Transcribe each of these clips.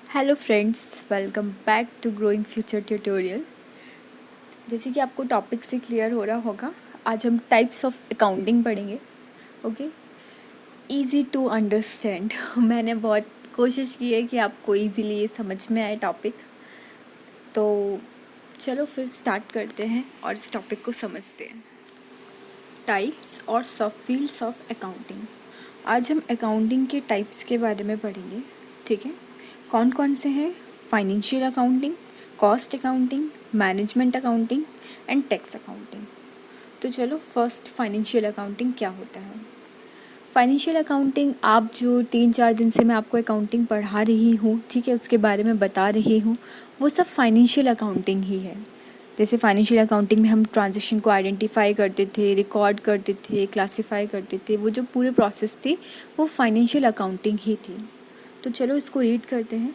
Hello friends, welcome back to growing future tutorial. जैसे कि आपको टॉपिक से क्लियर हो रहा होगा, आज हम टाइप्स ऑफ अकाउंटिंग पढ़ेंगे। Okay, easy to understand. मैंने बहुत कोशिश की है कि आपको इजीली ये समझ में आए टॉपिक। तो चलो फिर स्टार्ट करते हैं और इस टॉपिक को समझते हैं। टाइप्स और सब फील्ड्स ऑफ अकाउंटिंग। आज हम अकाउंटिंग के टाइप्स के बारे में पढ़ेंगे। ठीक है, कौन कौन से हैं? Financial accounting, cost accounting, management accounting and tax accounting. तो चलो फर्स्ट फाइनेंशियल अकाउंटिंग क्या होता है। फाइनेंशियल अकाउंटिंग, आप जो 3-4 दिन से मैं आपको अकाउंटिंग पढ़ा रही हूँ, ठीक है, उसके बारे में बता रही हूँ, वो सब फाइनेंशियल अकाउंटिंग ही है। जैसे फाइनेंशियल अकाउंटिंग में हम ट्रांजैक्शन को आइडेंटिफाई करते थे, रिकॉर्ड करते थे, क्लासिफाई करते थे, वो जो पूरे प्रोसेस थी वो फाइनेंशियल अकाउंटिंग ही थी। तो चलो इसको रीड करते हैं।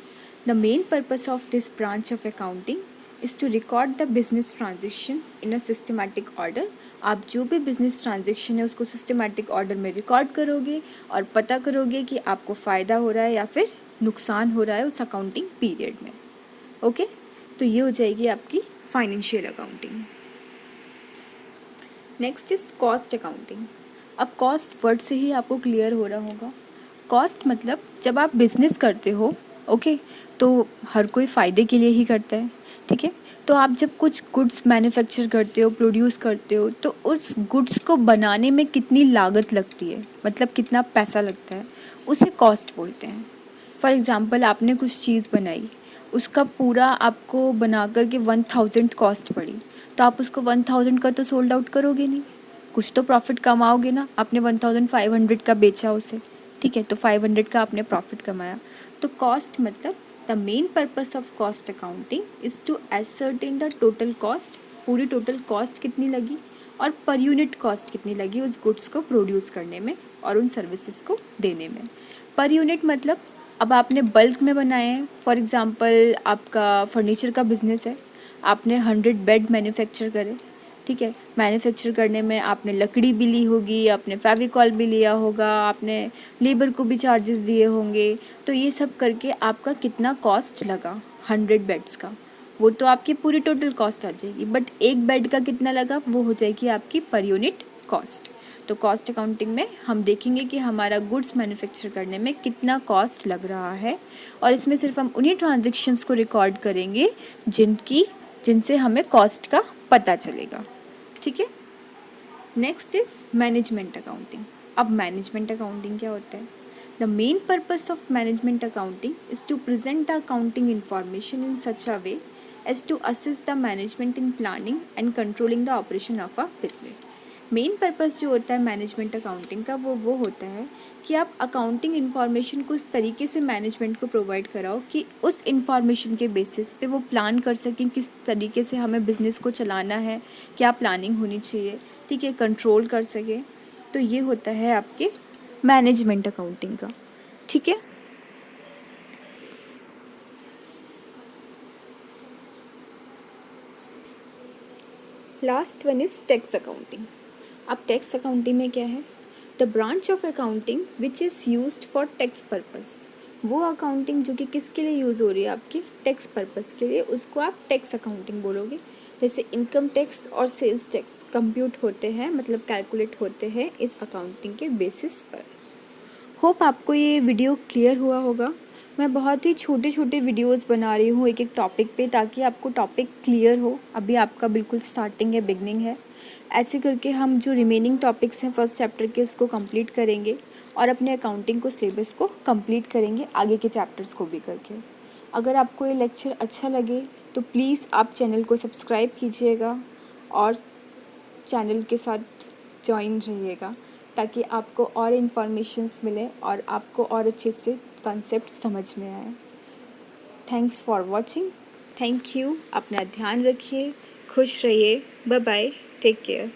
The main purpose of this branch of accounting is to record the business transaction in a systematic order. आप जो भी बिजनेस ट्रांजेक्शन है उसको सिस्टमैटिक ऑर्डर में रिकॉर्ड करोगे और पता करोगे कि आपको फ़ायदा हो रहा है या फिर नुकसान हो रहा है उस अकाउंटिंग पीरियड में। ओके, तो ये हो जाएगी आपकी financial accounting. Next is cost accounting. अब कॉस्ट वर्ड से ही आपको क्लियर हो रहा होगा। कॉस्ट मतलब जब आप बिजनेस करते हो, ओके, तो हर कोई फ़ायदे के लिए ही करता है, ठीक है। तो आप जब कुछ गुड्स मैन्युफैक्चर करते हो, प्रोड्यूस करते हो, तो उस गुड्स को बनाने में कितनी लागत लगती है, मतलब कितना पैसा लगता है, उसे कॉस्ट बोलते हैं। फॉर एग्ज़ाम्पल, आपने कुछ चीज़ बनाई, उसका पूरा आपको बना कर के 1000 कॉस्ट पड़ी, तो आप उसको 1000 का तो सोल्ड आउट करोगे नहीं, कुछ तो प्रॉफिट कमाओगे ना। आपने 1500 का बेचा उसे, ठीक है, तो 500 का आपने प्रॉफिट कमाया। तो कॉस्ट मतलब the main purpose of cost accounting is to ascertain the total cost, पूरी टोटल कॉस्ट कितनी लगी और पर यूनिट कॉस्ट कितनी लगी उस गुड्स को प्रोड्यूस करने में और उन सर्विसेज को देने में। पर यूनिट मतलब अब आपने बल्क में बनाए हैं। फॉर एग्ज़ाम्पल, आपका फर्नीचर का बिजनेस है, आपने 100 बेड मैन्युफैक्चर करे, ठीक है। मैन्युफैक्चर करने में आपने लकड़ी भी ली होगी, आपने फेविकॉल भी लिया होगा, आपने लेबर को भी चार्जेस दिए होंगे, तो ये सब करके आपका कितना कॉस्ट लगा 100 बेड्स का, वो तो आपकी पूरी टोटल कॉस्ट आ जाएगी। बट एक बेड का कितना लगा, वो हो जाएगी आपकी पर यूनिट कॉस्ट। तो कॉस्ट अकाउंटिंग में हम देखेंगे कि हमारा गुड्स मैन्युफैक्चर करने में कितना कॉस्ट लग रहा है, और इसमें सिर्फ हम उन्हीं ट्रांजेक्शन्स को रिकॉर्ड करेंगे जिनसे हमें कॉस्ट का पता चलेगा, ठीक है। Next is management accounting. अब मैनेजमेंट अकाउंटिंग क्या होता है? The main purpose of management accounting is to present the accounting information in such a way as to assist the management in planning and controlling the operation of a business. Main purpose जो होता है management accounting का, वो होता है कि आप accounting information को उस तरीके से मैनेजमेंट को प्रोवाइड कराओ कि उस इन्फॉर्मेशन के बेसिस पे वो प्लान कर सकें किस तरीके से हमें बिज़नेस को चलाना है, क्या प्लानिंग होनी चाहिए, ठीक है, कंट्रोल कर सके। तो ये होता है आपके मैनेजमेंट अकाउंटिंग का, ठीक है। Last one is tax accounting. अब टैक्स अकाउंटिंग में क्या है? The branch of accounting which is used for tax purpose. वो अकाउंटिंग जो कि किसके लिए यूज़ हो रही है, आपके टैक्स पर्पस के लिए, उसको आप टैक्स अकाउंटिंग बोलोगे। जैसे इनकम टैक्स और सेल्स टैक्स कंप्यूट होते हैं, मतलब कैलकुलेट होते हैं इस अकाउंटिंग के बेसिस पर। होप आपको ये वीडियो क्लियर हुआ होगा। मैं बहुत ही छोटे छोटे वीडियोस बना रही हूँ एक एक टॉपिक पे, ताकि आपको टॉपिक क्लियर हो। अभी आपका बिल्कुल स्टार्टिंग है, बिगनिंग है। ऐसे करके हम जो रिमेनिंग टॉपिक्स हैं फर्स्ट चैप्टर के, उसको कंप्लीट करेंगे और अपने अकाउंटिंग को सिलेबस को कंप्लीट करेंगे आगे के चैप्टर्स को भी करके। अगर आपको ये लेक्चर अच्छा लगे तो प्लीज़ आप चैनल को सब्सक्राइब कीजिएगा और चैनल के साथ ज्वाइन रहिएगा, ताकि आपको और इन्फॉर्मेशंस मिले और आपको और अच्छे से कॉन्सेप्ट समझ में आए। Thanks for watching. Thank you. अपना ध्यान रखिए, खुश रहिए। Bye bye, take care.